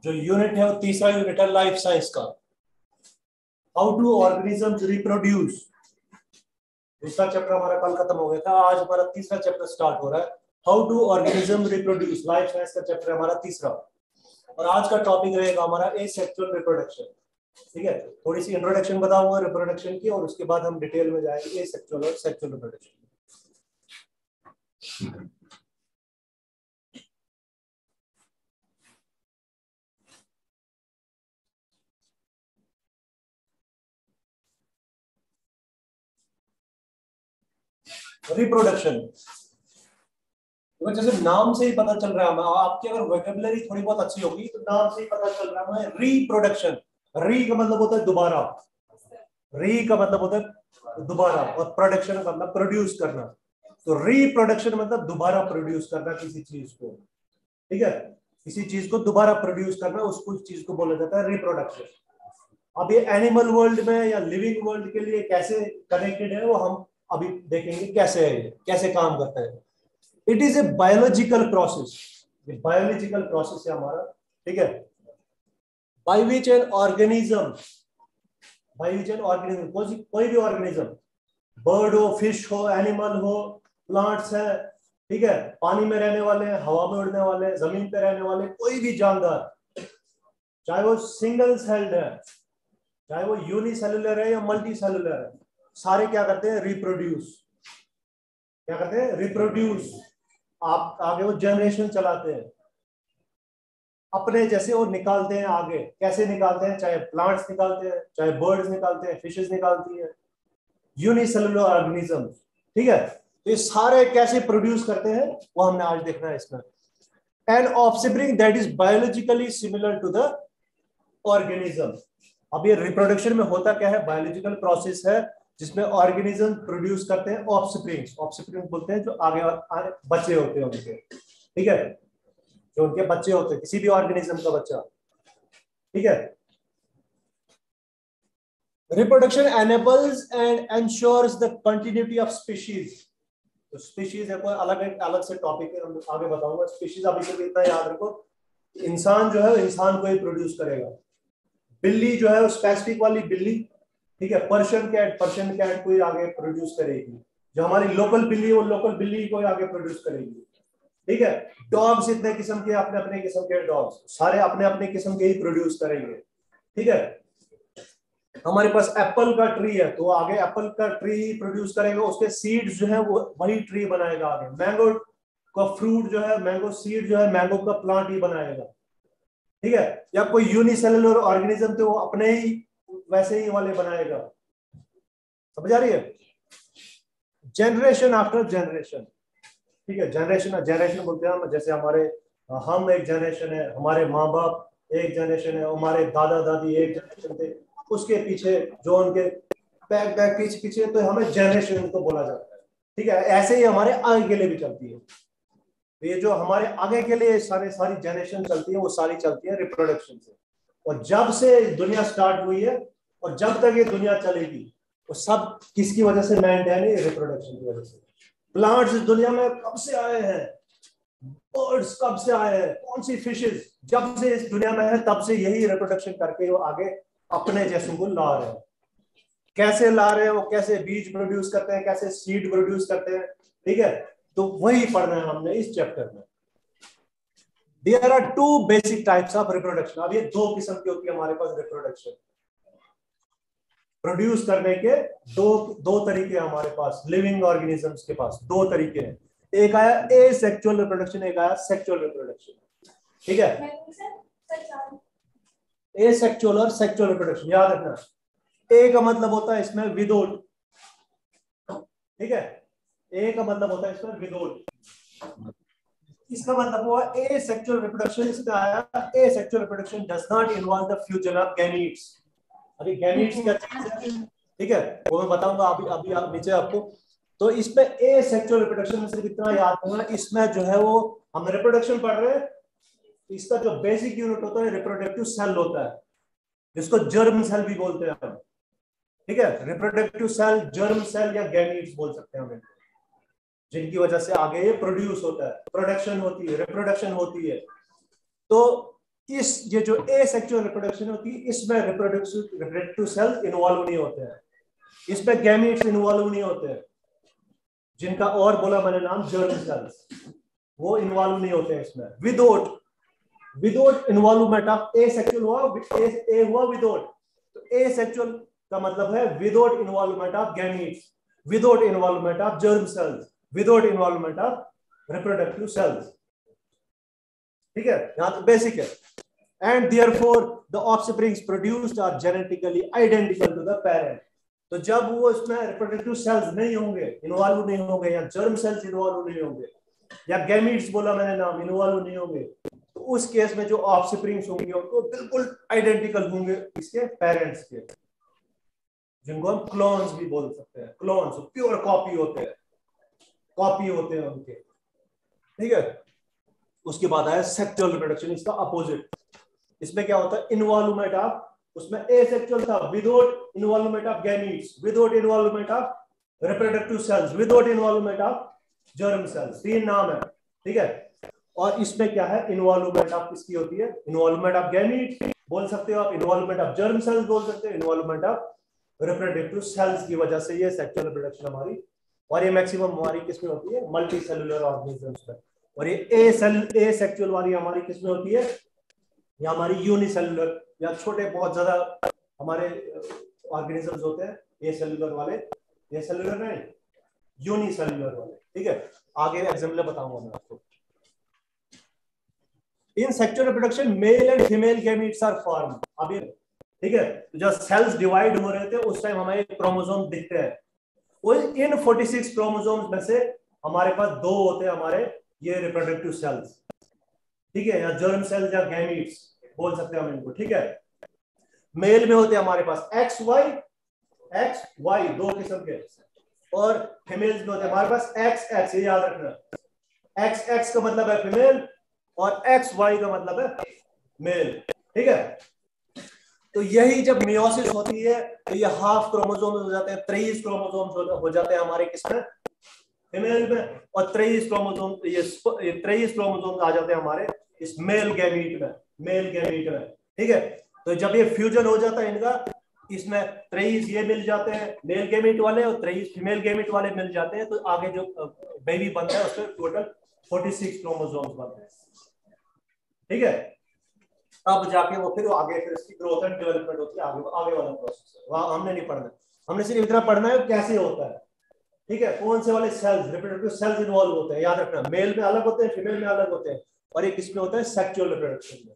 जो यूनिट है वो तीसरा यूनिट है लाइफ साइंस का। हाउ डू ऑर्गेनिजम्स रिप्रोड्यूस, दूसरा चैप्टर हमारा कल खत्म हो गया था, आज हमारा तीसरा चैप्टर स्टार्ट हो रहा है। How do organism reproduce, life science का चैप्टर हमारा तीसरा, और आज का टॉपिक रहेगा हमारा एसेक्सुअल रिप्रोडक्शन। ठीक है, थोड़ी सी इंट्रोडक्शन बताऊंगा रिप्रोडक्शन की, और उसके बाद हम डिटेल में जाएंगे एसेक्सुअल और सेक्सुअल रिप्रोडक्शन। रिप्रोडक्शन जैसे नाम से ही पता चल रहा है, आपकी अगर वोकैबुलरी थोड़ी बहुत अच्छी होगी तो नाम से ही पता चल रहा है रिप्रोडक्शन। री का मतलब होता है दोबारा, री का मतलब होता है दोबारा, और प्रोडक्शन का मतलब प्रोड्यूस करना। तो रिप्रोडक्शन मतलब दोबारा प्रोड्यूस करना किसी चीज को। ठीक है, किसी चीज को दोबारा प्रोड्यूस करना, उसको उस चीज को बोला जाता है रिप्रोडक्शन। अब ये एनिमल वर्ल्ड में या लिविंग वर्ल्ड के लिए कैसे कनेक्टेड है वो हम अभी देखेंगे, कैसे है, कैसे काम करता है। It is a biological process, ये बायोलॉजिकल प्रोसेस है हमारा। ठीक है, by which an organism, by which an organism, कोई भी ऑर्गेनिज्म, बर्ड हो, फिश हो, एनिमल हो, प्लांट्स है, ठीक है, पानी में रहने वाले, हवा में उड़ने वाले, जमीन पे रहने वाले, कोई भी जानदार, चाहे वो सिंगल सेल्ड है, चाहे वो यूनिसेलुलर है या मल्टी सेलुलर है, सारे क्या करते हैं, रिप्रोड्यूस। क्या करते हैं, रिप्रोड्यूस। आप आगे वो जनरेशन चलाते हैं, अपने जैसे वो निकालते हैं आगे। कैसे निकालते हैं, चाहे प्लांट्स निकालते हैं, चाहे बर्ड्स निकालते हैं, फिशेस निकालती है, यूनिसेलुलर ऑर्गेनिज्म। ठीक है, तो ये सारे कैसे प्रोड्यूस करते हैं वो हमने आज देखना है इसमें। An offspring that is biologically similar to the organism. अब ये रिप्रोडक्शन में होता क्या है, बायोलॉजिकल प्रोसेस है जिसमें ऑर्गेनिज्म प्रोड्यूस करते हैं ऑफस्प्रिंग। ऑफस्प्रिंग बोलते हैं जो आगे बच्चे होते हैं उनके। ठीक है, जो उनके बच्चे होते हैं, किसी भी ऑर्गेनिज्म का बच्चा। ठीक है, reproduction enables and ensures the continuity of species. तो स्पीशीज है कोई अलग से टॉपिक है, हम आगे बताऊंगा। स्पीशीज अभी के लिए इतना याद रखो, इंसान जो है इंसान को ही प्रोड्यूस करेगा। बिल्ली जो है स्पेसिफिक वाली बिल्ली, ठीक है, पर्शियन कैट को ही आगे प्रोड्यूस करेगी। जो हमारी लोकल बिल्ली है वो लोकल बिल्ली को ही आगे प्रोड्यूस करेगी। ठीक है, डॉग्स इतने किस्म के, अपने अपने किस्म के डॉग्स, सारे अपने अपने किस्म के ही प्रोड्यूस करेंगे। ठीक है, हमारे पास एप्पल का ट्री है तो आगे एप्पल का ट्री ही प्रोड्यूस करेगा, उसके सीड्स जो है वो वही ट्री बनाएगा आगे। मैंगो का फ्रूट जो है, मैंगो सीड जो है, मैंगो का प्लांट ही बनाएगा। ठीक है, या कोई यूनिसेलुलर ऑर्गेनिज्म तो वो अपने ही वैसे ही वाले बनाएगा। समझ आ रही है, जनरेशन आफ्टर जनरेशन। ठीक है, जनरेशन जनरेशन बोलते हैं हम, जैसे हमारे हम एक जनरेशन है, हमारे माँ बाप एक जनरेशन है, हमारे दादा दादी एक जनरेशन थे, उसके पीछे जो उनके बैक बैक पीछे पीछे, तो हमें जनरेशन को बोला जाता है। ठीक है, ऐसे ही हमारे आगे के लिए भी चलती है। तो ये जो हमारे आगे के लिए सारी जनरेशन चलती है वो सारी चलती है रिप्रोडक्शन से। और जब से दुनिया स्टार्ट हुई है और जब तक ये दुनिया चलेगी वो सब किसकी वजह से मेंटेन है, रिप्रोडक्शन की वजह से। प्लांट्स दुनिया में कब से आए हैं, बर्ड्स कब से आए हैं, कौन सी फिशेस जब से इस दुनिया में है तब से यही रिप्रोडक्शन करके वो आगे अपने जैसों को ला रहे हैं। कैसे ला रहे हैं, वो कैसे बीज प्रोड्यूस करते हैं, कैसे सीड प्रोड्यूस करते हैं। ठीक है, तो वही पढ़ना है हमने इस चैप्टर में। There are two basic types of reproduction. अब ये दो किस्म की होती है हमारे पास रिप्रोडक्शन, प्रोड्यूस करने के दो तरीके हमारे पास, लिविंग ऑर्गेनिजम्स के पास दो तरीके हैं। एक आया एसेक्सुअल रिप्रोडक्शन, एक आया सेक्सुअल रिप्रोडक्शन। ठीक है, एसेक्सुअल और सेक्सुअल रिप्रोडक्शन याद रखना। ए का मतलब होता है इसमें विदाउट, ठीक है, ए का मतलब होता है इसमें विदाउट। इसका मतलब हुआ एसेक्सुअल रिप्रोडक्शन, इसमें आया asexual reproduction does not involve the fusion of gametes. अभी गैमीट्स क्या चीज है, ठीक है, वो मैं बताऊंगा अभी आप नीचे आपको। तो इसमें एसेक्सुअल रिप्रोडक्शन में सिर्फ इतना याद होगा, इसमें जो है वो हम रिप्रोडक्शन पढ़ रहे हैं, इसका जो बेसिक यूनिट होता है रिप्रोडक्टिव सेल होता है, जिसको जर्म सेल भी बोलते हैं हम। ठीक है, रिप्रोडक्टिव सेल, जर्म सेल या गैमीट्स बोल सकते हैं हमें, जिनकी वजह से आगे ये प्रोड्यूस होता है, प्रोडक्शन होती है, रिप्रोडक्शन होती है। तो इस ये जो एसेक्सुअल रिप्रोडक्शन होती है इसमें रिप्रोडक्टिव सेल्स इन्वॉल्व नहीं होते हैं, इसमें गैमीट्स इन्वॉल्व नहीं होते हैं, जिनका और बोला मैंने नाम जर्म सेल्स, वो इन्वॉल्व नहीं होते हैं इसमें। विदाउट इन्वॉल्वमेंट ऑफ एसेक्सुअल हुआ विदाउट, तो एसेक्सुअल का मतलब है without involvement of gametes, without involvement of germ cells, without involvement of reproductive cells. ठीक है, यहां तो बेसिक है। And therefore the offsprings produced are genetically identical to the parent. तो जब वो इसमें रिप्रोडक्टिव सेल्स नहीं होंगे, इन्वॉल्व नहीं होंगे, या जर्म सेल्स इन्वॉल्व नहीं होंगे, या गैमीट्स बोला मैंने नाम, इन्वॉल्व नहीं होंगे, तो उस केस में जो ऑफस्प्रिंग्स होंगे वो बिल्कुल आइडेंटिकल होंगे इसके पेरेंट्स के, जिनको हम क्लोन्स भी बोल सकते हैं। क्लोन्स प्योर कॉपी होते हैं उनके। ठीक है, उसके बाद आया सेक्सुअल रिप्रोडक्शन, इसका अपोजिट। इसमें क्या होता है, इन्वॉल्वमेंट ऑफ, उसमें एसेक्सुअल था without involvement of gametes, without involvement of reproductive sales, without involvement of germ sales, 3 नाम है। ठीक है, और इसमें क्या है, इन्वॉल्वमेंट ऑफ किसकी होती है, इन्वॉल्वमेंट ऑफ गैमीट बोल सकते हो आप, इन्वॉल्वमेंट ऑफ जर्म सेल्स बोल सकते हो, इन्वॉल्वमेंट ऑफ रिप्रोडक्टिव सेल्स की वजह से ये सेक्सुअल रिप्रोडक्शन हमारी, और ये मैक्सिमम हमारी किसमें होती है, मल्टी सेलुलर ऑर्गेनिजम्स में। और ये एसेक्सुअल वाली हमारी किसमें होती है, ये हमारी यूनिसेलुलर या छोटे बहुत ज्यादा हमारे ऑर्गेनिजम्स होते हैं, ये सेलुलर वाले, ये सेलुलर नहीं, यूनिसेलुलर वाले। ठीक है, आगे एग्जाम्पल बताऊंगा मैं आपको। In sexual reproduction male and female gametes are form. अभी ठीक है, तो जब सेल्स डिवाइड हो रहे थे उस टाइम हमें क्रोमोसोम दिखते हैं, वो इन 46 क्रोमोसोम्स में से हमारे पास 2 होते हैं हमारे ये रिप्रोडक्टिव सेल्स। ठीक है, या जर्म सेल्स या गैमीट्स बोल सकते हैं हम इनको। ठीक है, मेल में होते हैं हमारे पास एक्स वाई 2 किस्म के, और फीमेल्स में होते हैं हमारे पास एक्स एक्स, ये याद रखना, एक्स एक्स का मतलब है फीमेल और एक्स वाई का मतलब है मेल। ठीक है, तो यही जब मियोसिस होती है तो ये हाफ क्रोमोसोम्स हो जाते हैं, 23 क्रोमोसोम्स हो जाते हैं हमारे किसमें, फीमेल में, और 23 क्रोमोसोम, ये 23 क्रोमोसोम्स आ जाते हैं हमारे इस मेल गैमीट में। ठीक है, तो जब ये फ्यूजन हो जाता है इनका, इसमें 23 ये मिल जाते हैं मेल गैमीट वाले और 23 फीमेल गैमीट वाले मिल जाते हैं, तो आगे जो बेबी बनता है उसमें टोटल 46 क्रोमोसोम्स बनते हैं। ठीक है, अब जाके वो फिर आगे फिर इसकी ग्रोथ एंड डेवलपमेंट होती है, आगे वाला प्रोसेस है, वहां हमने नहीं पढ़ना, हमने सिर्फ इतना पढ़ना है कैसे होता है। ठीक है, कौन से वाले सेल्स, रिप्रोडक्टिव सेल्स इन्वॉल्व होते हैं, याद रखना, मेल में अलग होते हैं, फीमेल में अलग होते हैं, और ये किसमें होता है, सेक्सुअल रिप्रोडक्शन में।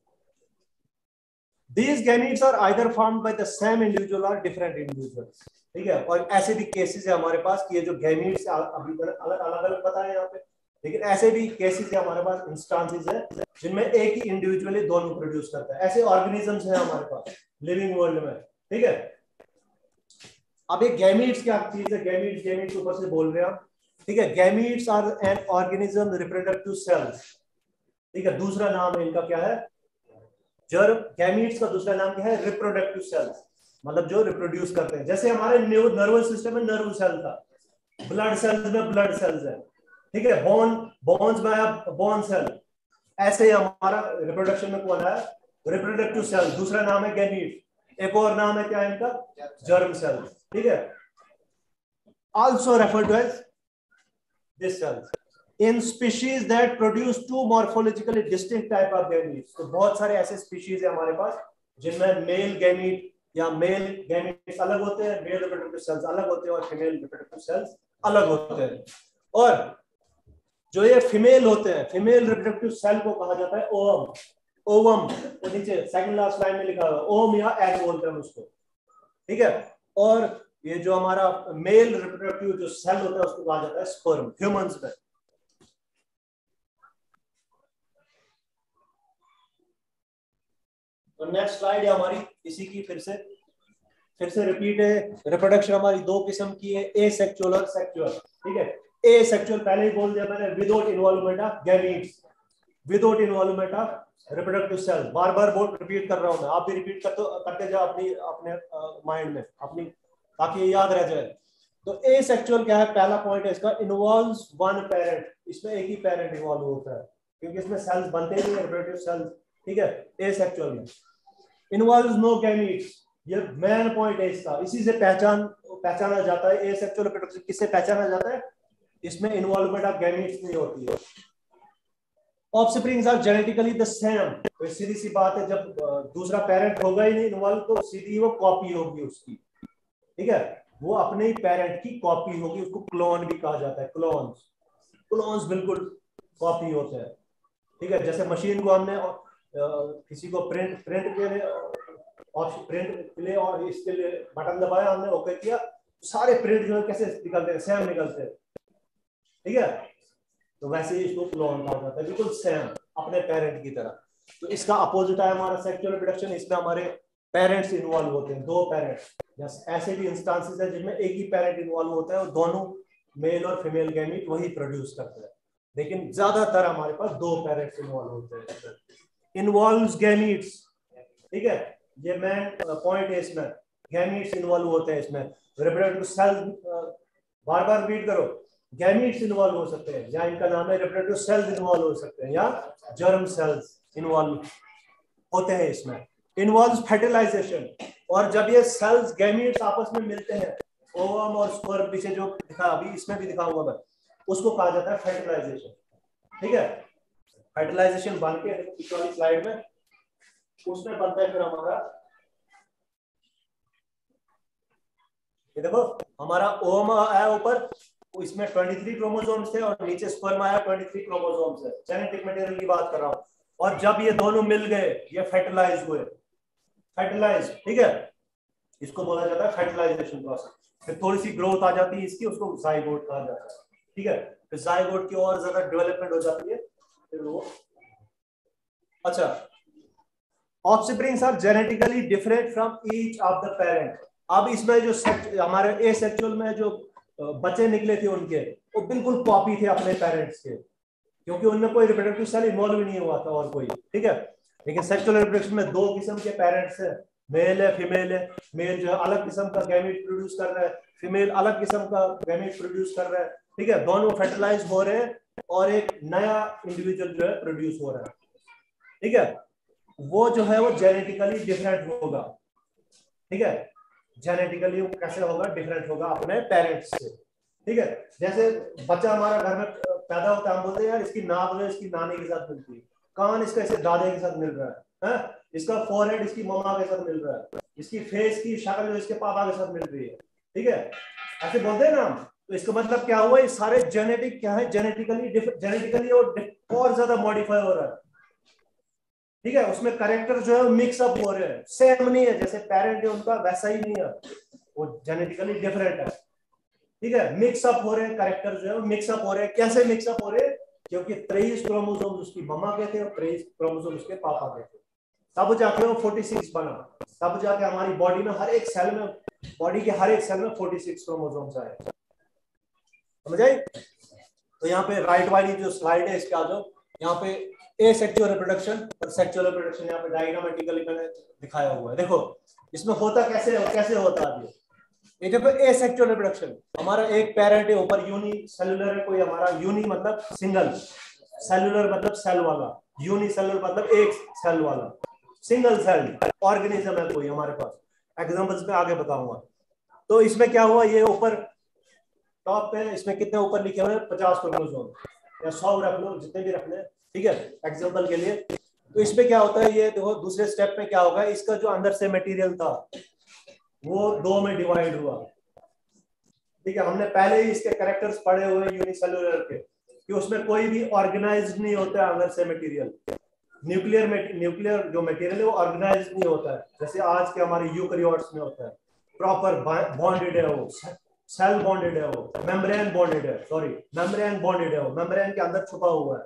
These gametes are either formed by the same individual or different individuals। ठीक है, और ऐसे भी केसेस है हमारे पास कि ये जो गैमीट्स अभी अलग बताए यहाँ पे, लेकिन ऐसे भी केसेस है हमारे पास, इंस्टांसेस है जिनमें एक ही इंडिविजुअली दोनों प्रोड्यूस करता है। ऐसे ऑर्गेनिजम्स हैं हमारे पास लिविंग वर्ल्ड में। ठीक है, अब ये गैमीट्स क्या चीज है, गैमीट्स ऊपर से बोल रहे हैं आप। ठीक है, gametes are an organism reproductive cells. ठीक है, दूसरा नाम है इनका क्या है, जर्म। गैमीट्स का दूसरा नाम क्या है, रिप्रोडक्टिव सेल्स, मतलब जो रिप्रोड्यूस करते हैं। जैसे हमारे नर्वस सिस्टम में नर्व सेल था, ब्लड सेल्स में ब्लड सेल्स है। ठीक है, बोन्स में बोन सेल, ऐसे ही हमारा रिप्रोडक्शन में कौन है, रिप्रोडक्टिव सेल, दूसरा नाम है गैमीट, एक और नाम है क्या इनका, जर्म सेल। ठीक है, also referred to as this cells in species that produce 2 morphologically distinct type of gametes। तो बहुत सारे ऐसे स्पीशीज है हमारे पास जिनमें मेल गैमीट या मेल गैमीट्स अलग होते हैं, मेल रिप्रोडक्टिव सेल्स अलग होते हैं, और फीमेल रिप्रोडक्टिव सेल्स अलग होते हैं। और जो ये फीमेल होते हैं, फीमेल रिप्रोडक्टिव सेल को कहा जाता है ओवम, वो नीचे सेकंड लास्ट लाइन में लिखा हुआ है, ओम या एग बोलते हैं उसको। ठीक है, और ये जो हमारा मेल रिप्रोडक्टिव जो सेल होता है उसको कहा जाता है स्पर्म, ह्यूमंस में। तो नेक्स्ट स्लाइड है हमारी इसी की, फिर से रिपीट है। रिप्रोडक्शन हमारी 2 किस्म की है, एसेक्सुअल और सेक्सुअल। ठीक है, एसेक्सुअल पहले ही बोल दिया मैंने, without involvement of gametes, without involvement of reproductive cell. बार बोल रिपीट कर रहा हूं मैं, आप भी रिपीट करते जाओ अपने माइंड में अपनी, ताकि ये याद रह जाए। तो एसेक्सुअल क्या है, पहला पॉइंट है इसका, इन्वॉल्व्स वन पेरेंट। इसमें एक ही पेरेंट इन्वॉल्व होता है, क्योंकि इसमें सेल्स बनते नहीं है रिप्रोडक्टिव सेल्स, ठीक है, एसेक्सुअल में इन्वॉल्व्स नो गैमीट्स, ये मेन पॉइंट है इसका, इसी से पहचाना जाता है एसेक्सुअल रिप्रोडक्शन। किससे पहचाना जाता है? इसमें इन्वॉल्वमेंट ऑफ गैमीट्स नहीं होती है। Offsprings are genetically the same, तो सीधी सी बात है, जब दूसरा पेरेंट होगा ही नहीं इन्वॉल्व तो सीधी वो कॉपी होगी उसकी, ठीक है, वो अपने ही पेरेंट की कॉपी होगी, उसको क्लोन भी कहा जाता है। क्लोन्स बिल्कुल कॉपी होते हैं, ठीक है। जैसे मशीन को हमने किसी को प्रिंट के लिए और इसके लिए बटन दबाया हमने, ओके किया, सारे प्रिंट जो है कैसे निकलते हैं, सेम निकलते हैं, ठीक है। तो वैसे ही इसको क्लोन कहा जाता है, बिल्कुल सेम अपने पेरेंट की तरह। तो इसका अपोजिट है हमारा सेक्सुअल रिप्रोडक्शन, इसमें हमारे पेरेंट्स इन्वॉल्व होते हैं, दो पेरेंट्स। ऐसे भी इंस्टांसेस है जिनमें एक ही पेरेंट इन्वॉल्व होता है और दोनों मेल और फीमेल गैमीट वही प्रोड्यूस करते हैं, लेकिन ज्यादातर हमारे पास दो पेरेंट्स इन्वॉल्व होते हैं। इन्वॉल्व्स गैमीट्स, ठीक है, ये मेन पॉइंट है इसमें, गैमीट्स इन्वॉल्व होते हैं इसमें। रिप्रोडक्टिव सेल्स, बार बार रीड करो, गैमीट्स इन्वॉल्व हो सकते हैं, या इनका नाम है रिप्रोडक्टिव सेल्स इन्वॉल्व हो सकते हैं, या जर्म सेल्स इन्वॉल्व होते हैं इसमें। इन्वॉल्व्स फर्टिलाइजेशन, और जब ये सेल्स गैमीट्स आपस में मिलते हैं, ओवम और स्पर्म, पीछे जो दिखा अभी इसमें भी दिखाऊंगा मैं, उसको कहा जाता है फर्टिलाइजेशन, ठीक है। फर्टिलाइजेशन बन के पिछली वाली स्लाइड में उसमें बनता है फिर हमारा, ये देखो हमारा ओवम आया ऊपर, इसमें 23 क्रोमोसोम्स थे और नीचे स्पर्म आया 23 क्रोमोसोम्स है, जेनेटिक मटेरियल की बात कर रहा हूं। और जब ये दोनों मिल गए, ये फर्टिलाइज हुए, फर्टिलाइज, ठीक है, इसको बोला जाता है फर्टिलाइजेशन प्रोसेस। फिर थोड़ी सी ग्रोथ आ जाती है इसकी, उसको जाइगोट कहा जाता है, ठीक है। फिर जाइगोट की और ज्यादा डेवलपमेंट हो जाती है, फिर वो, अच्छा, offsprings are genetically different from each of the parent. अब इसमें जो हमारे एसेक्सुअल में जो बच्चे निकले थे उनके, वो बिल्कुल कॉपी थे अपने पेरेंट्स के, क्योंकि उनमें कोई रिप्रोडक्टिव सेल इन्वॉल्व ही नहीं हुआ था और कोई, ठीक है। लेकिन सेक्सुअल रिप्रोडक्शन में दो किस्म के पेरेंट्स है, मेल है फीमेल है। मेल जो है अलग किस्म का गैमीट प्रोड्यूस कर रहा है, फीमेल अलग किस्म का गैमीट प्रोड्यूस कर रहा है, ठीक है। दोनों फर्टिलाइज हो रहे हैं और एक नया इंडिविजुअल जो है प्रोड्यूस हो रहा है, ठीक है। वो जो है वो जेनेटिकली डिफरेंट होगा, ठीक है। जेनेटिकली वो कैसे होगा, डिफरेंट होगा अपने पेरेंट्स से, ठीक है। जैसे बच्चा हमारा घर में पैदा होता है, हम बोलते हैं यार इसकी नाक जो इसकी नानी के साथ मिलती है, कान इसका इसे दादे के साथ मिल रहा है, इसका फोरहेड इसकी मम्मा के साथ मिल रहा है, इसकी फेस की शक्ल जो इसके पापा के साथ मिल रही है, ठीक है, ऐसे बोलते हैं ना हम। तो इसका मतलब क्या हुआ, ये सारे जेनेटिक क्या है, जेनेटिकली और ज्यादा मॉडिफाई हो रहा है, ठीक है। उसमें करेक्टर जो है मिक्सअप हो रहे हैं, सेम नहीं है, जैसे पेरेंट है उनका वैसा ही नहीं है, वो जेनेटिकली डिफरेंट है, ठीक है। मिक्सअप हो रहे हैं, करेक्टर जो है वो मिक्सअप हो रहे हैं। कैसे मिक्सअप हो रहे हैं? क्योंकि 23 क्रोमोसोम उसकी मम्मा के थे और 23 क्रोमोसोम उसके पापा के थे, तब जाके वो 46 बना, तब जाके हमारी बॉडी में हर एक सेल में, बॉडी के हर एक सेल में 46 क्रोमोसोम्स आए, समझ आई? तो यहाँ पे राइट वाली जो स्लाइड है इसके आ जाओ, यहाँ पे एसेक्सुअल रिप्रोडक्शन और सेक्सुअल रिप्रोडक्शन यहाँ पे डायग्रामेटिकली मैंने दिखाया हुआ है। देखो इसमें होता कैसे होता है ये देखो, एसेक्सुअल रिप्रोडक्शन, हमारा एक पेरेंट है ऊपर, यूनी सेलुलर है कोई हमारा, यूनी मतलब सिंगल, सेलुलर मतलब सेल वाला, यूनी सेलुलर मतलब एक सेल वाला, सिंगल सेल ऑर्गेनिज्म है कोई हमारे पास, एग्जांपल्स में आगे बताऊंगा। तो इसमें क्या हुआ, ये ऊपर टॉप पे इसमें कितने ऊपर लिखे हुए हैं, 50 क्रोमोसोम या 100 रख लो, जितने भी रखने, ठीक है, एग्जांपल के लिए। तो इसमें क्या होता है, ये देखो दूसरे स्टेप में क्या होगा, इसका जो अंदर से मटेरियल था वो दो में डिवाइड हुआ, ठीक है। हमने पहले ही इसके कैरेक्टर्स पढ़े हुए यूनिसेलुलर के, कि उसमें कोई भी ऑर्गेनाइज्ड नहीं होता है अंदर से मटेरियल, न्यूक्लियर जो मटेरियल है वो ऑर्गेनाइज्ड नहीं होता है, जैसे आज के हमारे यूकैरियोट्स में होता है, प्रॉपर बॉन्डेड है वो, सेल बॉन्डेड है वो, मेम्ब्रेन बॉन्डेड है, सॉरी मेम्ब्रेन बॉन्डेड है वो, मेम्ब्रेन के अंदर छुपा हुआ है,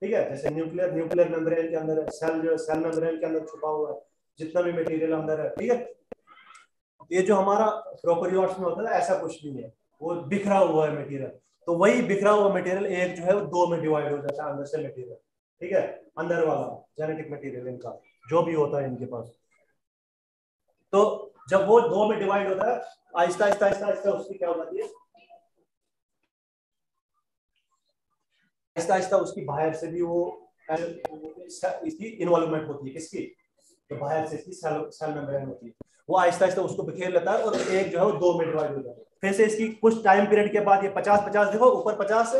ठीक है। जैसे न्यूक्लियर मेम्ब्रेन के अंदर है, सेल जो सेल मेम्ब्रेन के अंदर छुपा हुआ है, जितना भी मटेरियल अंदर है, ठीक है। ये जो हमारा प्रोकैरियोट्स में होता है ऐसा कुछ नहीं है, वो बिखरा हुआ है मटेरियल। तो वही बिखरा हुआ मटेरियल एक जो है वो दो में डिवाइड हो जाता है अंदर से मटेरियल, ठीक है, अंदर वाला जेनेटिक मटेरियल इनका जो भी होता है इनके पास। तो जब वो दो में डिवाइड होता है, आहिस्ता आहिस्ता आहिस्ता आहिस्ता उसकी क्या हो जाती है, आहिस्ता आहिस्ता उसकी बाहर से भी वो इसकी इन्वॉल्वमेंट होती है, किसकी, तो बाहर से इसकी सेल मेम्ब्रेन होती है, वो आहिस्ता आहिस्ता उसको बिखेर लेता है और एक जो है वो 2 में डिवाइड हो जाता है। फिर से इसकी कुछ टाइम पीरियड के बाद ये 50-50 देखो, ऊपर 50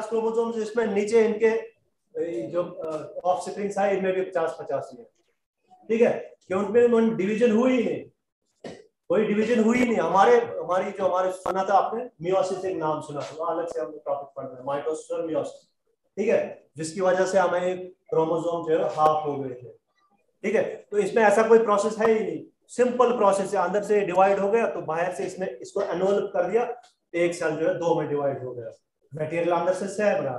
क्रोमोसोम्स, इसमें नीचे इनके जो ऑफस्प्रिंग्स है इनमें भी 50-50 ही है, ठीक है, क्योंकि उनमें डिवीजन हुई ही नहीं, कोई डिवीजन हुई नहीं। हमारे सुना था आपने मियोसिस, एक नाम सुना था, अलग से हम टॉपिक पढ़ रहे हैं, माइटोसिस और मियोसिस, ठीक है, जिसकी वजह से हमें क्रोमोसोम जो है हाफ हो गए थे, ठीक है। तो इसमें ऐसा कोई प्रोसेस है ही नहीं, सिंपल प्रोसेस है, अंदर से डिवाइड हो गया तो बाहर से इसने इसको एनवेलप कर दिया, एक सेल जो है 2 में डिवाइड हो गया, मटेरियल अंदर से सेम रहा,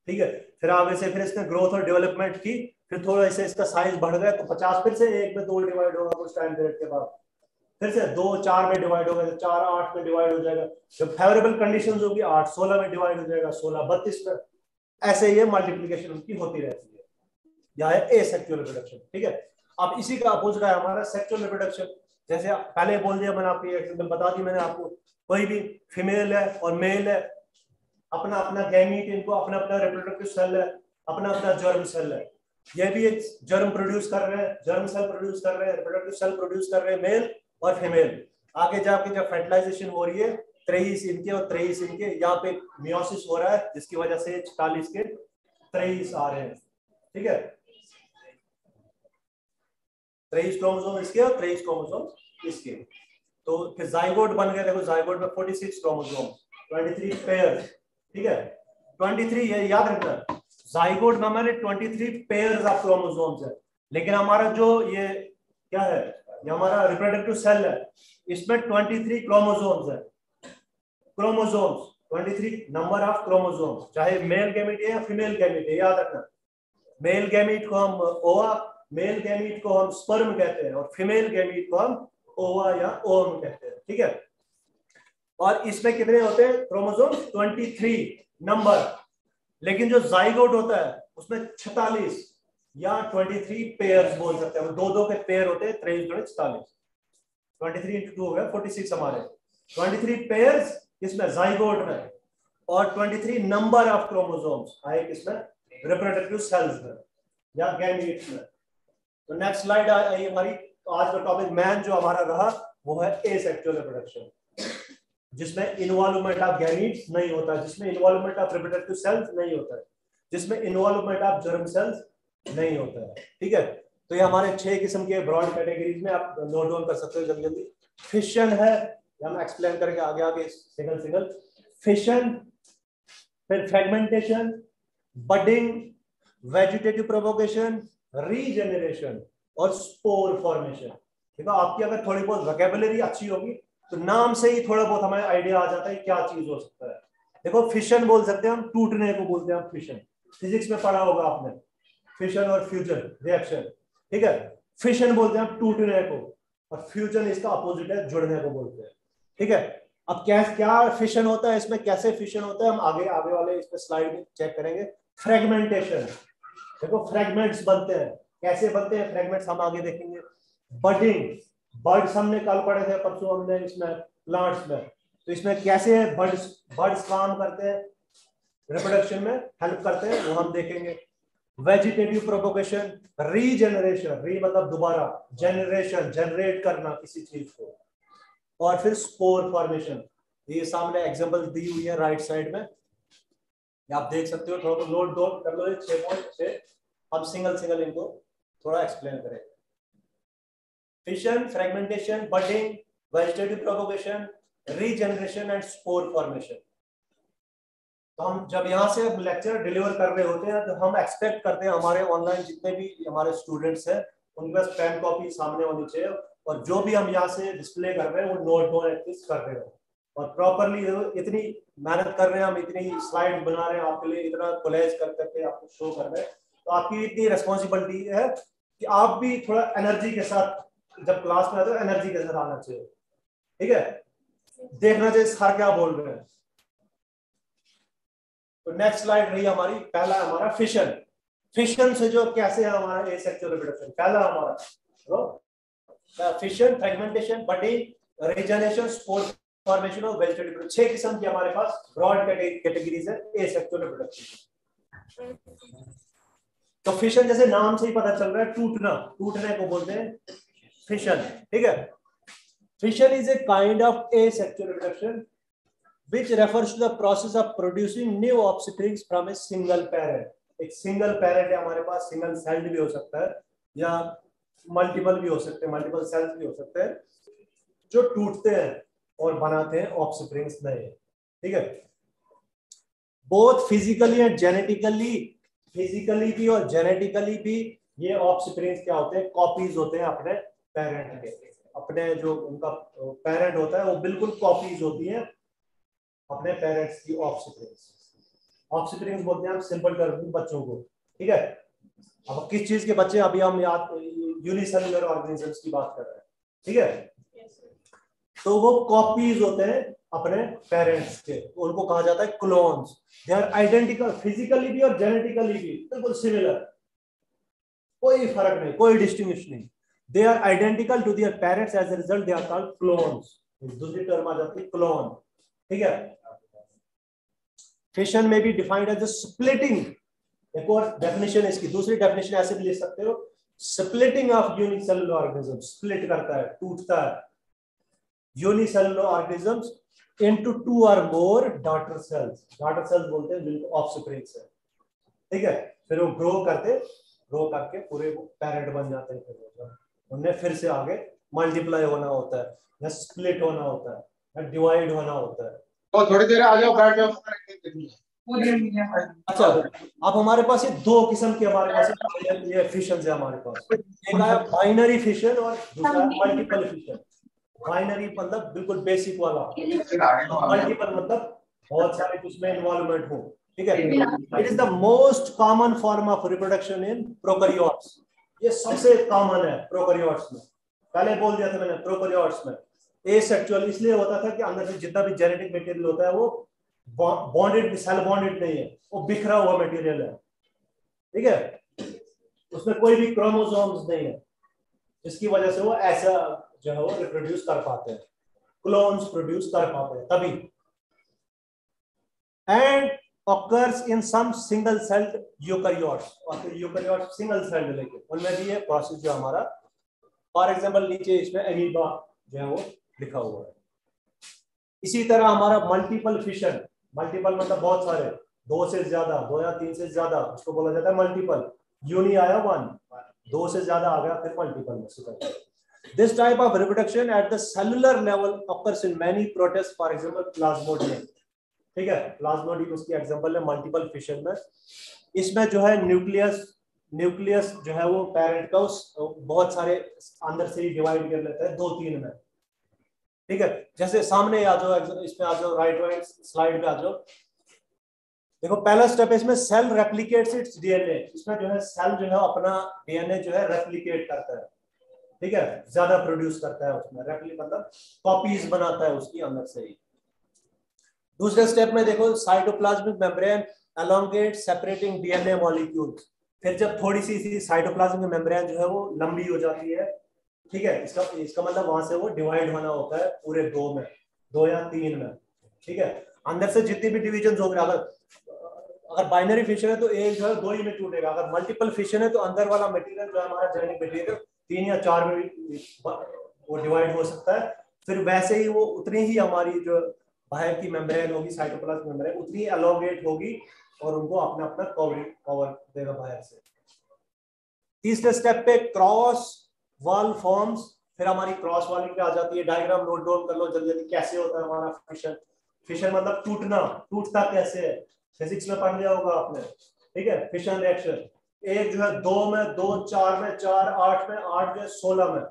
ठीक है। फिर आगे से फिर इसने ग्रोथ और डेवलपमेंट की, फिर थोड़ा से इसका साइज बढ़ गया तो 50 फिर से 1 में 2 डिवाइड होगा कुछ टाइम पीरियड के बाद, फिर से 2 4 में डिवाइड होगा, 4 8 में डिवाइड हो जाएगा, जब फेवरेबल कंडीशंस होगी 8 16 में डिवाइड हो जाएगा, 16 32 में, ऐसे ही मल्टीप्लिकेशन उनकी होती रहती है, यह है एसेक्सुअल रिप्रोडक्शन, ठीक है। अब इसी का अपोजिट है हमारा सेक्सुअल रिप्रोडक्शन। जैसे पहले बोल दिया मैंने, आपको एग्जांपल बता दी मैंने आपको, कोई भी फीमेल है और मेल है, अपना अपना गैमीट, इनको अपना अपना रिप्रोडक्टिव सेल है, अपना अपना जर्म सेल है, ये भी एक जर्म प्रोड्यूस कर रहे हैं, जर्म सेल प्रोड्यूस कर रहे हैं, रिप्रोडक्टिव सेल प्रोड्यूस कर रहे हैं मेल और फीमेल। आगे जाके जब फर्टिलाइजेशन हो रही है 23 इनके और 23 इनके, यहाँ पे मियोसिस हो रहा है जिसकी वजह से 46 के 23 आ रहे हैं, ठीक है, 23 क्रोमोसोम इसके और 23 क्रोमोसोम इसके, तो फिर जाइगोट बन गया, देखो जाइगोट में 46 क्रोमोसोम, 23 पेयर, ठीक है, 23, ये याद रखना, जाइगोट में हमारे 23 पेयर्स ऑफ क्रोमोसोम्स है, लेकिन हमारा जो ये क्या है, ये हमारा रिप्रोडक्टिव सेल है, इसमें 23 क्रोमोसोम्स है, क्रोमोसोम्स 23 नंबर ऑफ क्रोमोसोम्स, चाहे मेल गैमीट है या फीमेल गैमीट है, याद रखना, मेल गैमीट को हम ओवा, मेल गैमीट को हम स्पर्म कहते हैं और फीमेल गैमीट को हम ओवा या ओम कहते हैं, ठीक है। और इसमें कितने होते हैं क्रोमोसोम, 23 नंबर, लेकिन जो जाइगोट होता है उसमें 46 या 23 पेयर्स बोल सकते हैं, दो दो के पेयर होते हैं, 23 46, 23 into 2 हो गया 46 हमारे, 23 पेयर्स इसमें जाइगोट में, और 23 नंबर ऑफ क्रोमोसोम्स आए किसमें, रिप्रोडक्टिव सेल्स में या गैमीट्स में। तो नेक्स्ट स्लाइड आई हमारी, तो आज का टॉपिक मैन जो हमारा रहा वो है एसेक्सुअल रिप्रोडक्शन, जिसमें इन्वॉल्वमेंट ऑफ गैमीट्स नहीं होता, जिसमें इन्वॉल्वमेंट ऑफ रिप्रोडक्टिव सेल्स नहीं होता है, जिसमें इन्वॉल्वमेंट ऑफ जर्म सेल्स नहीं होता है, ठीक है। तो ये हमारे 6 किस्म के ब्रॉड कैटेगरीज में आप नोट डाउन कर सकते हो जल्दी जल्दी। फिशन है, हम एक्सप्लेन करेंगे आगे आगे सिंगल सिंगल। फिशन, फिर fragmentation, budding, vegetative propagation, regeneration और स्पोर फॉर्मेशन। देखो आपकी अगर थोड़ी बहुत वोकैबुलरी अच्छी होगी तो नाम से ही थोड़ा बहुत हमें आइडिया आ जाता है क्या चीज हो सकता है। देखो फिशन बोल सकते हैं हम, टूटने को बोलते हैं हम फिशन, फिजिक्स में पढ़ा होगा आपने, फिशन और फ्यूजन रिएक्शन, ठीक है। फिशन बोलते हैं हम टूटने को, और फ्यूजन इसका अपोजिट है, जुड़ने को बोलते हैं, ठीक है। अब क्या फिशन होता है इसमें, कैसे फिशन होता है, हम आगे आगे वाले इस पे स्लाइड में चेक करेंगे। फ्रेगमेंटेशन, देखो फ्रेगमेंट्स बनते हैं, कैसे बनते हैं फ्रेगमेंट्स हम आगे देखेंगे। बडिंग, बर्ड्स हमने कल पढ़े थे, परसों हमने इसमें प्लांट्स में, तो इसमें कैसे बर्ड्स काम करते हैं, रिप्रोडक्शन में हेल्प करते हैं, वो हम देखेंगे। वेजिटेटिव प्रोपोगेशन, रीजनरेशन, री मतलब दोबारा, जनरेशन जनरेट करना किसी चीज को, और फिर स्पोर फॉर्मेशन। ये सामने एग्जांपल दी हुई है राइट साइड में, आप देख सकते हो, थोड़ा नोट डाउन कर लो 6 पॉइंट से, हम सिंगल सिंगल इनको थोड़ा एक्सप्लेन करेंगे। Fission, fragmentation, budding, vegetative propagation, regeneration and spore formation. तो हम जब यहाँ से लेक्चर डिलीवर कर रहे होते हैं तो हम एक्सपेक्ट करते हैं हमारे ऑनलाइन जितने भी हमारे स्टूडेंट्स हैं उनके पास पेन कॉपी सामने होनी चाहिए, और जो भी हम यहाँ से डिस्प्ले कर रहे हैं वो नोट डाउन एटलीस्ट कर रहे हो, और प्रॉपरली इतनी मेहनत कर रहे हैं हम, इतनी स्लाइड बना रहे हैं आपके लिए, इतना कोलैज कर करके आपको शो कर रहे हैं, तो आपकी इतनी रिस्पॉन्सिबिलिटी है कि आप भी थोड़ा एनर्जी के साथ जब क्लास में आते हो एनर्जी के साथ आना चाहिए, ठीक है, देखना चाहिए सर क्या बोल रहे हैं। तो नेक्स्ट स्लाइड रही हमारी, पहला हमारा फिशन। फिशन से जो कैसे है हमारा एसेक्सुअल रिप्रोडक्शन, पहला हमारा fission, fragmentation, budding, regeneration, spore formation और वेजिटेटिव। 6 किस्म की हमारे पास ब्रॉड कैटेगरीज है एसेक्सुअल रिप्रोडक्शन। तो फिशन जैसे नाम से ही पता चल रहा है, टूटना, टूटने को बोलते हैं फिशन, ठीक है। Fission is a kind of asexual reproduction which refers to the process of producing new offsprings from a single parent. एक सिंगल पेरेंट है हमारे पास, सिंगल सेल्ड भी हो सकता है या मल्टीपल भी हो सकते हैं, मल्टीपल सेल्स भी हो सकते हैं, जो टूटते हैं और बनाते हैं ऑफस्प्रिंग्स नए, ठीक है। Both physically and genetically, physically भी और जेनेटिकली भी ये ऑफस्प्रिंग्स क्या होते हैं, कॉपीज होते हैं अपने पेरेंट के। अपने जो उनका पेरेंट होता है वो बिल्कुल कॉपीज होती है अपने पेरेंट्स की ऑफस्प्रिंग्स। ऑफस्प्रिंग्स बोलते हैं हम सिंपल टर्म में बच्चों को, ठीक है। अब किस चीज के बच्चे, अभी हम याद यूनिसेलुलर ऑर्गेनिजम्स की बात कर रहे हैं, ठीक है। तो वो कॉपीज होते हैं अपने पेरेंट्स के, उनको कहा जाता है clones. They are identical, physically भी और जेनेटिकली भी बिल्कुल सिमिलर, कोई फर्क नहीं, कोई डिस्टिंग्विश नहीं। They are identical to their parents, as a result they are called clones. दूसरी टर्म आ जाती है क्लोन, ठीक है। फिशन में भी डिफाइंड एज अ स्प्लिटिंग, एक और डेफिनेशन है इसकी, दूसरी डेफिनेशन ऐसे भी ले सकते हो, splitting of unicellular organism, split करता है, टूटता है unicellular organisms into 2 or more daughter cells. Daughter cells बोलते हैं जिनको ऑफस्प्रिंग्स है, ठीक है। फिर वो ग्रो करके पूरे पेरेंट बन जाते हैं, फिर उन्हें फिर से आगे मल्टीप्लाई होना होता है, या स्प्लिट होना होता है, या डिवाइड होना होता है। तो थोड़ी देर आ जाओ, बैठ जाओ। अच्छा, अब हमारे पास ये दो किस्म के हमारे पास ये फिशन है हमारे पास, एक है बाइनरी फिशन और दूसरा मल्टीपल फिशन। बाइनरी मतलब बिल्कुल बेसिक वाला, मल्टीपल मतलब बहुत सारे उसमें इन्वॉल्वमेंट हो, ठीक है। It is the most common form of reproduction in prokaryotes. ये सबसे कॉमन है प्रोकैरियोट्स में, पहले बोल दिया था मैंने, प्रोकैरियोट्स में एसेक्सुअल इसलिए होता था कि अंदर से जितना भी जेनेटिक मटेरियल होता है वो बॉन्डेड, सेल बॉन्डेड नहीं है, वो बिखरा हुआ मटेरियल है, ठीक है। उसमें कोई भी क्रोमोसोम्स नहीं है, जिसकी वजह से वो ऐसा जो है वो रिप्रोड्यूस कर पाते हैं, क्लोन्स प्रोड्यूस कर पाते हैं तभी। And occurs in some single celled eukaryotes, और फिर यूकैरियोट्स सिंगल सेल्ड लेके उनमें भी ये प्रोसेस जो हमारा, फॉर एग्जांपल नीचे इसमें एमीबा जो है वो लिखा हुआ है। इसी तरह हमारा मल्टीपल फिशन, मल्टीपल मतलब बहुत सारे, 2 से ज्यादा, 2 या 3 से ज्यादा, उसको बोला जाता है मल्टीपल। यूनि आया 1, 2 से ज्यादा आ गया फिर मल्टीपल में। This type of reproduction at the cellular level occurs in many protists, for example plasmodium, ठीक है। प्लाज्मोडियम उसकी एग्जांपल है मल्टीपल फिशन में। इसमें जो है न्यूक्लियस जो है वो पेरेंट का उस बहुत सारे अंदर से ही डिवाइड कर लेता है 2-3 में, ठीक है। जैसे सामने आ जाओ, इसमें आ जाओ, राइट स्लाइड पे आ जाओ। देखो पहला स्टेप है इसमें, सेल रेप्लिकेट्स इट्स डीएनए। इसमें जो है सेल जो है अपना डीएनए जो है रेप्लिकेट करता है, ठीक है, ज्यादा प्रोड्यूस करता है उसमें, रेप्लिकेट मतलब कॉपीज बनाता है उसकी अंदर से ही। दूसरे स्टेप में देखो, cytoplasmic membrane elongate separating DNA molecules. फिर जब थोड़ी सी साइटोप्लाज्मिक मेम्ब्रेन जो है वो लंबी हो जाती है, ठीक है, इसका मतलब वहां से वो डिवाइड होना होता है पूरे 2 में, 2 या 3 में, ठीक है। अंदर से जितनी भी डिवीजन होंगे, अगर बाइनरी फिशन है तो एक जो है 2 ही में टूटेगा, अगर मल्टीपल फिशन है तो अंदर वाला मटेरियल जो है हमारा जेनेटिक मटेरियल 3 या 4 में भी वो डिवाइड हो सकता है। फिर वैसे ही वो उतनी ही हमारी जो बाहर की मेम्ब्रेन होगी, साइटोप्लाज्मिक मेम्ब्रेन उतनी एलोंगेट होगी और उनको अपना अपना कवर देगा बाहर से। तीसरे स्टेप पे क्रॉस वॉल फॉर्म्स, फिर हमारी क्रॉस वॉलिंग पे आ जाती है। डायग्राम नोट डाउन कर लो जल्दी जल्दी, कैसे होता है हमारा फिशन। फिशन मतलब टूटना, टूटता कैसे है, फिजिक्स में पढ़ लिया होगा आपने, ठीक है। फिशन रिएक्शन, एक जो है 2 में, 2 4 में, 4 8 में, 8 जो है 16 में,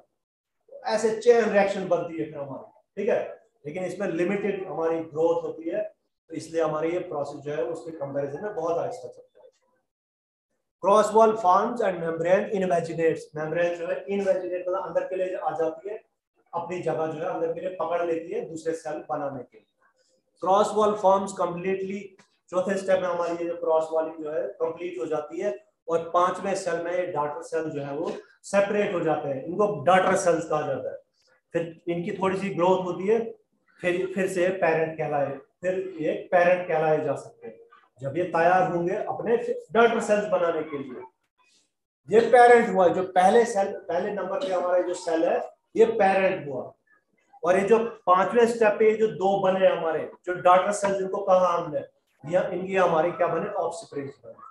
ऐसे चेन रिएक्शन बनती है फिर हमारी, ठीक है। लेकिन इसमें लिमिटेड हमारी ग्रोथ होती है, तो इसलिए हमारी ये प्रोसेस जो है उसके कंपैरिजन में बहुत आहिस्ता चलता है। Cross wall forms and membrane invaginates. Membrane जो है इनवेजिनेट मतलब अंदर के लिए आ जाती है, अपनी जगह जो है अंदर के लिए पकड़ लेती है दूसरे सेल बनाने के लिए। क्रॉस वॉल फॉर्म्स कंप्लीटली, चौथे स्टेप में हमारी ये जो क्रॉस वॉलिंग जो है कंप्लीट हो जाती है, और 5वें सेल में डॉटर सेल जो है वो सेपरेट हो जाते हैं, इनको डॉटर सेल्स कहा जाता है। फिर इनकी थोड़ी सी ग्रोथ होती है, फिर से पेरेंट कहलाए, फिर ये पेरेंट कहलाए जा सकते हैं, जब ये तैयार होंगे अपने डॉटर सेल्स बनाने के लिए, ये पेरेंट हुआ, जो पहले सेल, पहले नंबर पे हमारा जो सेल है ये पेरेंट हुआ, और ये जो पांचवें स्टेप पे जो दो बने हमारे जो डॉटर सेल्स, इनको कहा हमने, इनकी हमारे क्या बने, ऑफस्प्रिंग बने।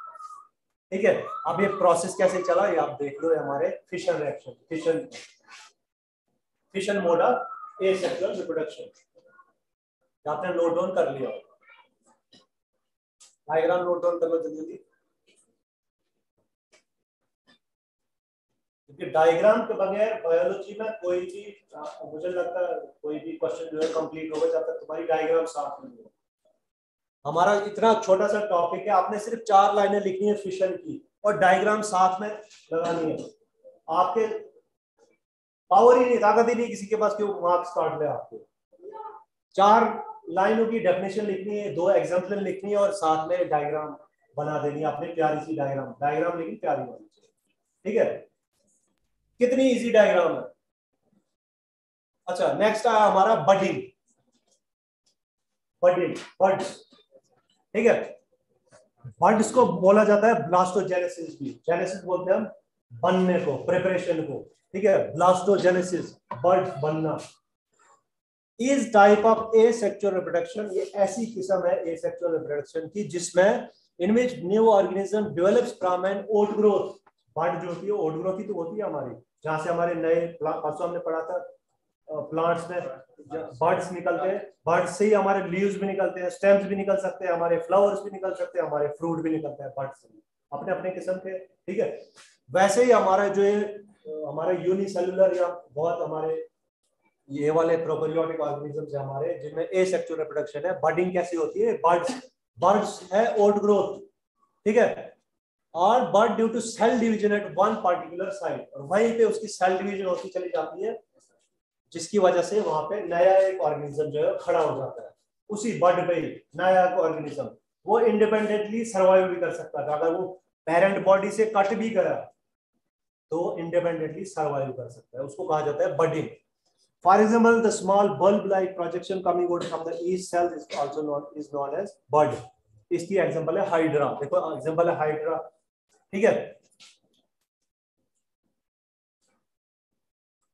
ठीक है, अब ये प्रोसेस कैसे चला ये आप देख लो, हमारे fission reaction, fission mode of asexual reproduction. आपने नोट डाउन कर लिया, डायग्राम नोट डाउन कर लो जल्दी, क्योंकि डायग्राम के बगैर बायोलॉजी में कोई भी, मुझे लगता है कोई भी क्वेश्चन जो है कंप्लीट होगा जब तक तुम्हारी डायग्राम साफ नहीं हो। हमारा इतना छोटा सा टॉपिक है, आपने सिर्फ 4 लाइनें लिखनी है फिशन की और डायग्राम साथ में लगानी है। आपके पावर ही नहीं, ताकत ही नहीं किसी के पास, क्यों मार्क्स काट ले आपको। 4 लाइनों की डेफिनेशन लिखनी है, 2 एग्जाम्पल लिखनी है और साथ में डायग्राम बना देनी है अपनी प्यारी सी डायग्राम लेकिन प्यारी होनी चाहिए। ठीक है, कितनी इजी डायग्राम है। अच्छा, नेक्स्ट आया हमारा बडिंग, बर्ड्स। ठीक है, बर्ड्स को बोला जाता है ब्लास्टोजेनेसिस भी, जेनेसिस बोलते हैं हम बनने को, प्रिपरेशन को। ठीक है, ब्लास्टोजेनेसिस, बर्ड बनना। इस टाइप ऑफ एसेक्सुअल रिप्रोडक्शन, ये ऐसी किस्म है एसेक्सुअल रिप्रोडक्शन की जिसमें in which new organism develops from an old growth. Bud जो होती है ओल्ड ग्रोथ ही तो होती है हमारी, जहां से हमारे नए, परसों हमने पढ़ा था प्लांट्स में बर्ड्स निकलते हैं, बर्ड्स से ही हमारे लीव्स भी निकलते हैं, स्टेम्स भी निकल सकते हैं, हमारे फ्लावर्स भी निकल सकते हैं, हमारे फ्रूट भी निकलते हैं बर्ड्स से, अपने अपने किस्म के। ठीक है, वैसे ही हमारा जो है हमारे यूनिसेलुलर या बहुत हमारे ये वाले प्रोकैरियोटिक ऑर्गेनिजम्स है हमारे, जिनमें एसेक्सुअल रिप्रोडक्शन है। बर्डिंग कैसी होती है, बर्ड्स है ओल्ड ग्रोथ। ठीक है, और bird due to cell division at one particular site, और वहीं पे उसकी सेल डिवीजन होती चली जाती है, जिसकी वजह से वहां पे नया एक ऑर्गेनिज्म जो है खड़ा हो जाता है। उसी बर्ड पे ही नया ऑर्गेनिज्म, वो इंडिपेंडेंटली सर्वाइव भी कर सकता था। अगर वो पेरेंट बॉडी से कट भी करा तो इंडिपेंडेंटली सर्वाइव कर सकता है, उसको कहा जाता है budding. For example, the small bulb-like projection coming out from the yeast cell is also known as bud. इसकी एग्जांपल है हाइड्रा। देखो एग्जांपल है हाइड्रा। ठीक है,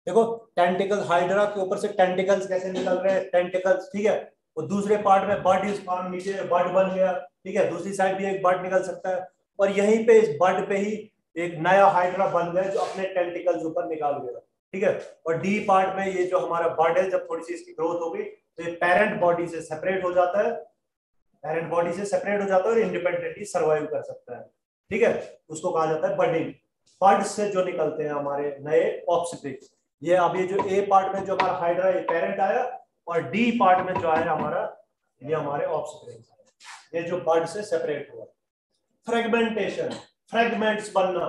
देखो टेंटिकल, हाइड्रा के ऊपर से टेंटिकल्स कैसे निकल रहे हैं, टेंटिकल्स। ठीक है, वो दूसरे पार्ट में बर्ड इज फॉर्म, नीचे बर्ड बन गया। ठीक है, दूसरी साइड भी एक बर्ड निकल सकता है, और यहीं पे इस बर्ड पे ही एक नया हाइड्रा बन गया जो अपने टेंटिकल्स ऊपर निकाल गया। ठीक है, और डी पार्ट में ये जो हमारा बर्ड है, जब थोड़ी सी इसकी ग्रोथ होगी तो ये पेरेंट बॉडी से सेपरेट हो जाता है, और इंडिपेंडेंटली सर्वाइव कर सकता है। ठीक है, उसको कहा जाता है बडिंग। बर्ड से जो निकलते हैं हमारे नए ऑफस्प्रिंग। ये अब ये जो ए पार्ट में जो हमारा हाइड्रा, ये पेरेंट आया, और डी पार्ट में जो आया हमारा, ये हमारे ऑफस्प्रिंग, ये जो बर्ड से सेपरेट हुआ। फ्रेगमेंटेशन, फ्रेगमेंट्स बनना,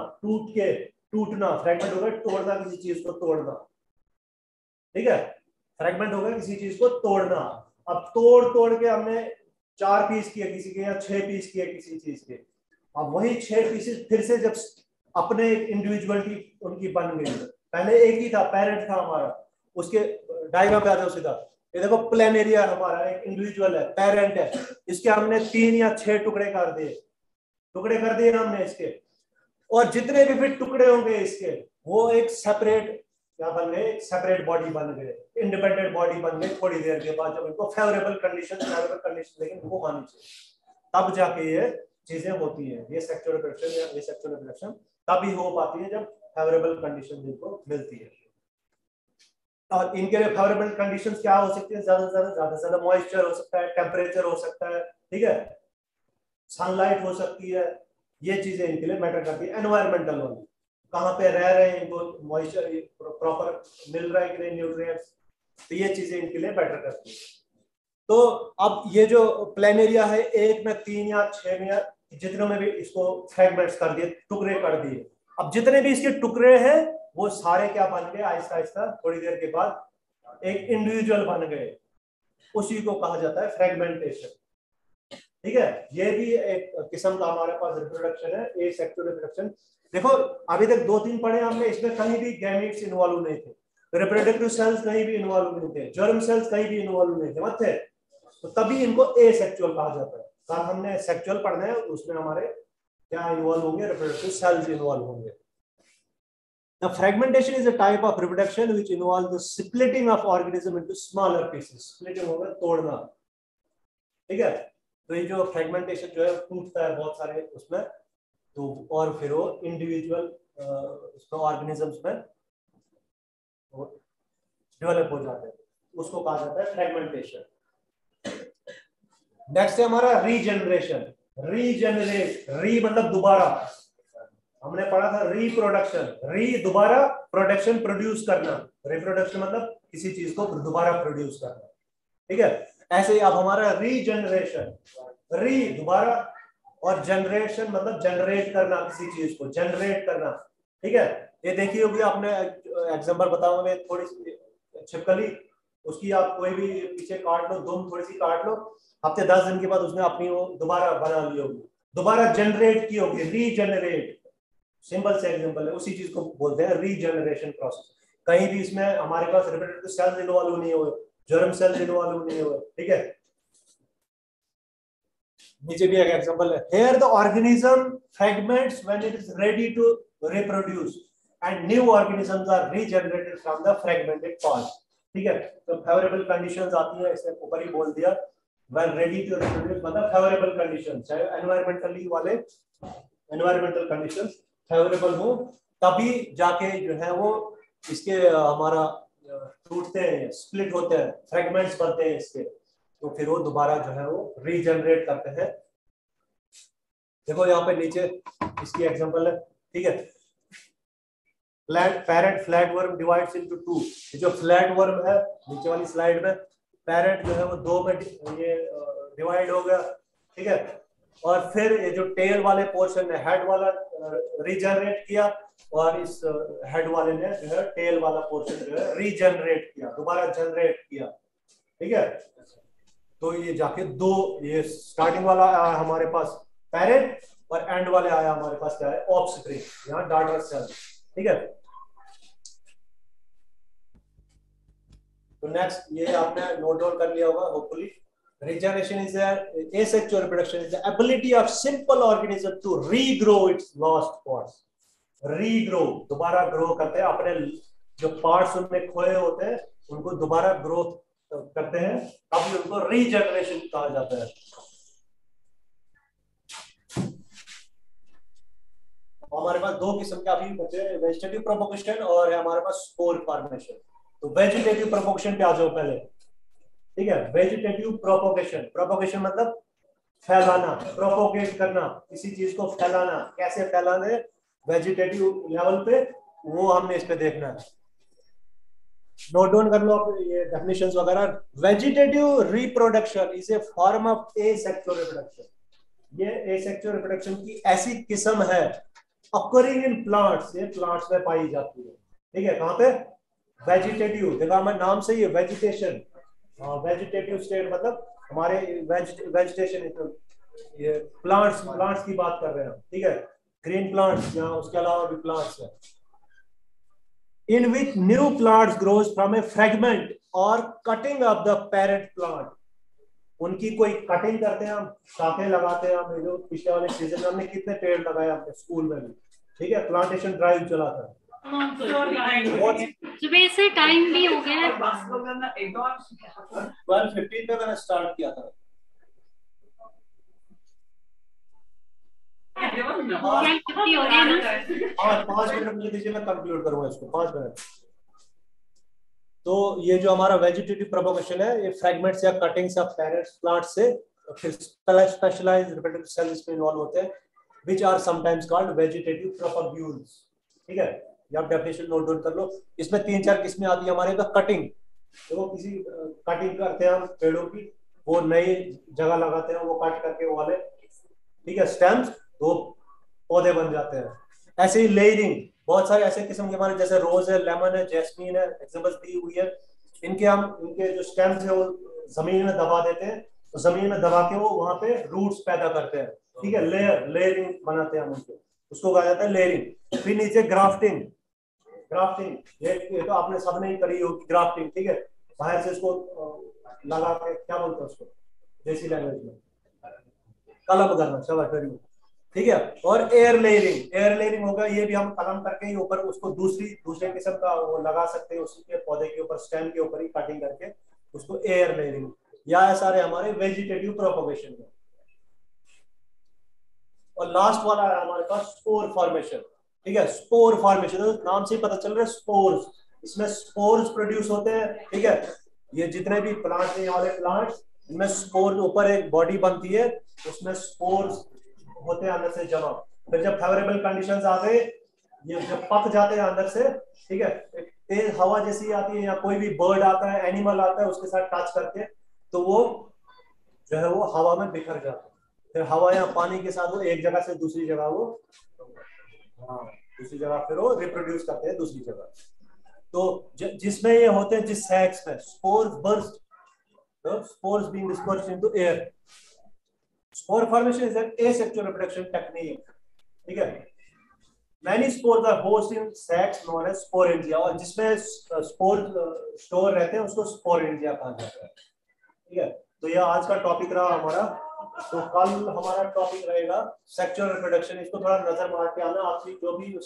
टूटना, फ्रेगमेंट होगा तोड़ना, किसी चीज को तोड़ना। ठीक है, फ्रेगमेंट होगा किसी चीज को तोड़ना। अब तोड़ के हमने 4 पीस किए किसी के, या 6 पीस किए किसी चीज के, अब वही 6 पीसेस फिर से जब अपने इंडिविजुअलिटी उनकी बन गई। पहले एक ही था, पेरेंट था हमारा, उसके डायग्राम पे आ जाओ सीधा। ये देखो प्लेनेरिया हमारा एक इंडिविजुअल है, पेरेंट है, इसके हमने 3 या 6 टुकड़े कर दिए हमने इसके, और जितने भी फिर टुकड़े होंगे इसके, वो एक सेपरेट क्या बन गए, सेपरेट बॉडी बन गए, इंडिपेंडेंट बॉडी बन गए। थोड़ी देर के बाद जब इनको फेवरेबल कंडीशन लेकिन वो आनी चाहिए, तब जाके ये चीजें होती है। ये सेक्सुअल रिप्रोडक्शन या ये सेक्सुअल रिप्रोडक्शन तभी हो पाती है जब फेवरेबल कंडीशन इनको मिलती है। और इनके लिए फेवरेबल कंडीशंस क्या हो सकती है, ज्यादा से ज्यादा मॉइस्चर हो सकता है, टेम्परेचर हो सकता है, ठीक है, सनलाइट हो सकती है। ये चीजें इनके लिए मैटर करती है। एनवायरमेंटल वाली, कहाँ पे रह रहे हैं, इनको मॉइस्चर प्रॉपर मिल रहा है कि नहीं, न्यूट्रिएंट्स, तो ये चीजें इनके लिए मैटर करती है। तो अब ये जो प्लेनेरिया है, एक में 3 या 6 में या जितनों में भी इसको फ्रेगमेंट्स कर दिए, टुकड़े कर दिए। अब जितने भी इसके टुकड़े हैं वो सारे क्या बन गए, आहिस्ता आहिस्ता थोड़ी देर के बाद एक इंडिविजुअल बन गए। उसी को कहा जाता है फ्रेगमेंटेशन। ठीक है, ये भी एक किस्म का हमारे पास रिप्रोडक्शन है, एसेक्सुअल रिप्रोडक्शन। देखो अभी तक 2-3 पढ़े हमने, इसमें कहीं भी गैमेट्स इन्वॉल्व नहीं थे, रिप्रोडक्टिव सेल्स कहीं भी इन्वॉल्व नहीं थे, जर्म सेल्स कहीं भी इन्वॉल्व नहीं थे, मत थे, तो तभी इनको एसेक्सुअल कहा जाता है। कल हमने सेक्सुअल पढ़ना है, उसमें हमारे क्या इन्वॉल्व होंगे, रिप्रोडक्टिव सेल्स इन्वॉल्व होंगे. The fragmentation is a type of reproduction which involves the splitting of organism into smaller pieces. Splitting होगा तोड़ना, ठीक है. तो ये जो fragmentation जो है टूटता है बहुत सारे उसमें, तो और फिर वो इंडिविजुअल उसमें ऑर्गेनिजम्स में डेवलप हो जाते हैं, उसको कहा जाता है फ्रेगमेंटेशन. नेक्स्ट है हमारा रीजनरेशन. रीजनरेट, री मतलब दोबारा, हमने पढ़ा था रिप्रोडक्शन. री दोबारा, प्रोडक्शन प्रोड्यूस करना, रिप्रोडक्शन मतलब किसी चीज को दोबारा प्रोड्यूस करना, ठीक है. ऐसे ही अब हमारा रीजनरेशन, री दोबारा और जनरेशन मतलब जनरेट करना, किसी चीज को जनरेट करना, ठीक है. ये देखिए होगी आपने एग्जांपल बताऊंगा थोड़ी सी छिपकली, उसकी आप कोई भी पीछे काट लो, दुम थोड़ी सी काट लो, हफ्ते 10 दिन के बाद उसने अपनी वो दोबारा बना ली होगी, दोबारा जनरेट की होगी, रीजनरेट. सिंपल से एग्जांपल है, उसी चीज को बोलते हैं रीजनरेशन प्रोसेस. कहीं भी इसमें हमारे पास रिप्रोडक्टिव सेल्स इन्वॉल्व नहीं हुए, जर्म सेल्स इन्वॉल्व नहीं हुए, ठीक है. नीचे भी एक एग्जांपल है. Here the organism fragments when it is ready to reproduce and new organisms are regenerated from the fragmented parts. ठीक है. तो favorable conditions आती है, इसने ऊपर ही बोल दिया. When ready to reproduce मतलब favorable conditions, चाहे environmentally वाले environmental conditions favorable हो, तभी जाके जो है वो इसके हमारा टूटते हैं, स्प्लिट होते हैं, फ्रेगमेंट्स बनते हैं इसके, तो फिर वो दोबारा जो है वो रीजनरेट करते हैं. देखो यहाँ पे नीचे इसकी एग्जांपल है, ठीक है. Parent flatworm divides into two. जो फ्लैटवर्म है नीचे वाली स्लाइड में, पैरेंट जो है वो दो में ये डिवाइड हो गया, ठीक है. और फिर ये जो टेल वाले पोर्शन है, हेड वाला रीजनरेट किया, और इस हेड वाले ने जो है टेल वाला पोर्शन जो है रीजनरेट किया, दोबारा जनरेट किया, ठीक है. तो ये जाके दो, ये स्टार्टिंग वाला आया हमारे पास पैरेंट, और एंड वाले आया हमारे पास क्या है, ऑफस्प्रिंग, यहाँ डॉटर सेल, ठीक है. तो नेक्स्ट ये आपने नोट डाउन कर लिया होगा hopefully. Regeneration is asexual reproduction is the ability of simple organism to regrow its lost parts. Regrow, दोबारा ग्रो करते हैं अपने जो पार्ट्स उनमें खोए होते हैं, उनको दोबारा ग्रो करते हैं, तब उनको रीजनरेशन कहा जाता है. हमारे पास दो किस्म के अभी बचे, वेजिटेटिव प्रोपोगेशन और है हमारे पास स्पोर फॉर्मेशन. तो वेजिटेटिव प्रोपोगेशन पे आ जाओ पहले, ठीक है. वेजिटेटिव प्रोपोगेशन, प्रोपोगेशन मतलब फैलाना, प्रोपोगेट करना, किसी चीज को फैलाना. कैसे फैलाना है वेजिटेटिव लेवल पे, वो हमने इस पे देखना है. नोट डाउन कर लो आप ये डेफिनेशंस वगैरह. Vegetative reproduction is a form of asexual reproduction. ये एसेक्सुअल रिप्रोडक्शन की ऐसी किस्म है अकरिंग इन प्लांट्स, ये प्लांट्स में पाई जाती है, ठीक है. कहां पे, वेजिटेटिव, देखा हमारे नाम से ही वेजिटेशन, वेजिटेटिव स्टेट मतलब हमारे वेजिटेशन, ये प्लांट्स की बात कर रहे हैं, ठीक है. ग्रीन प्लांट्स, यहाँ उसके अलावा भी प्लांट्स है. In which new plants grows from a fragment और cutting of the parent plant. उनकी कोई कटिंग करते हैं हम, शाखें लगाते हैं हम. जो पिछले वाले सीजन में हमने कितने पेड़ लगाए अपने स्कूल में भी, ठीक है. प्लांटेशन ड्राइव चला था. सुबह से टाइम भी हो गया है, 12:15 पे मैंने स्टार्ट किया था. हो गया ना. और 5 मिनट मुझे दीजिए, मैं कंक्लूड करूंगा इसको, 5 मिनट. तो ये जो हमारा वेजिटेटिव प्रोपोगेशन है, ये फ्रैगमेंट्स या कटिंग्स ऑफ पेरेंट प्लांट से फिर स्पेशलाइज्ड रिप्रोडक्टिव सेल्स में इन्वॉल्व होते हैं, which are sometimes called vegetative propagules, ठीक है. या आप डेफिनेशन नोट डाउन कर लो. इसमें 3-4 किस्में आती है हमारे पास. कटिंग, तो किसी कटिंग करते हैं हम पेड़ों की, वो नई जगह लगाते हैं, वो काट करके वो वाले, ठीक है, स्टेम्स, तो पौधे बन जाते हैं. ऐसे ही लेयरिंग, बहुत सारे ऐसे किस्म के हमारे, जैसे रोज है, लेमन है, जैस्मीन है, एग्जांपल्स दी हुई है. इनके जो स्टेम्स है वो जमीन में दबा देते हैं, तो जमीन में दबा के वो वहां पे रूट्स पैदा करते हैं, ठीक है. लेयरिंग बनाते हैं हम उनको, उसको कहा जाता है लेयरिंग. फिर नीचे ग्राफ्टिंग. ये तो आपने सबने ही करी होगी ग्राफ्टिंग, ठीक है. बाहर से इसको लगा के, क्या बोलते हैं उसको देसी लैंग्वेज में, कलम करना, शाबाश, वेरी गुड, ठीक है। और एयर लेयरिंग, एयर लेयरिंग होगा, ये भी हम कलम करके ही ऊपर उसको दूसरे किस्म का वो लगा सकते हैं, उसके पौधे के ऊपर, स्टेम के ऊपर ही कटिंग करके उसको एयर लेयरिंग, या सारे हमारे वेजिटेटिव प्रोपगेशन में। और लास्ट वाला है हमारे पास स्पोर फॉर्मेशन, ठीक है। स्पोर फॉर्मेशन नाम से ही पता चल रहा है, स्पोर्स, इसमें स्पोर्स प्रोड्यूस होते हैं, ठीक है। ये जितने भी प्लांट, ये वाले प्लांट, इनमें स्पोर, ऊपर एक बॉडी बनती है, उसमें स्पोर्स होते हैं अंदर से जमा। फिर जब फेवरेबल कंडीशंस आ गए, ये जब पक जाते हैं अंदर से, ठीक है, एक तेज हवा जैसी आती है, या कोई भी बर्ड आता है, एनिमल आता है, उसके साथ टच करके, तो वो जो है वो हवा में बिखर जाता है। फिर हवा या पानी के साथ वो एक जगह से दूसरी जगह वो, हाँ, दूसरी जगह फिर वो रिप्रोड्यूस करते हैं दूसरी जगह। तो जिसमें ये होते हैं, जिस सैक्स में spores burst, spores being dispersed into air, spore formation is an asexual reproduction technique, ठीक है। Many spores are housed in sacs known as sporangia, और जिसमें स्पोर स्टोर रहते हैं उसको स्पोरेंजिया कहा जाता है, ठीक है। तो यह आज का टॉपिक रहा हमारा। तो कल हमारा टॉपिक रहेगा सेक्सुअल रिप्रोडक्शन, इसको थोड़ा नजर मार के आना, आपकी जो भी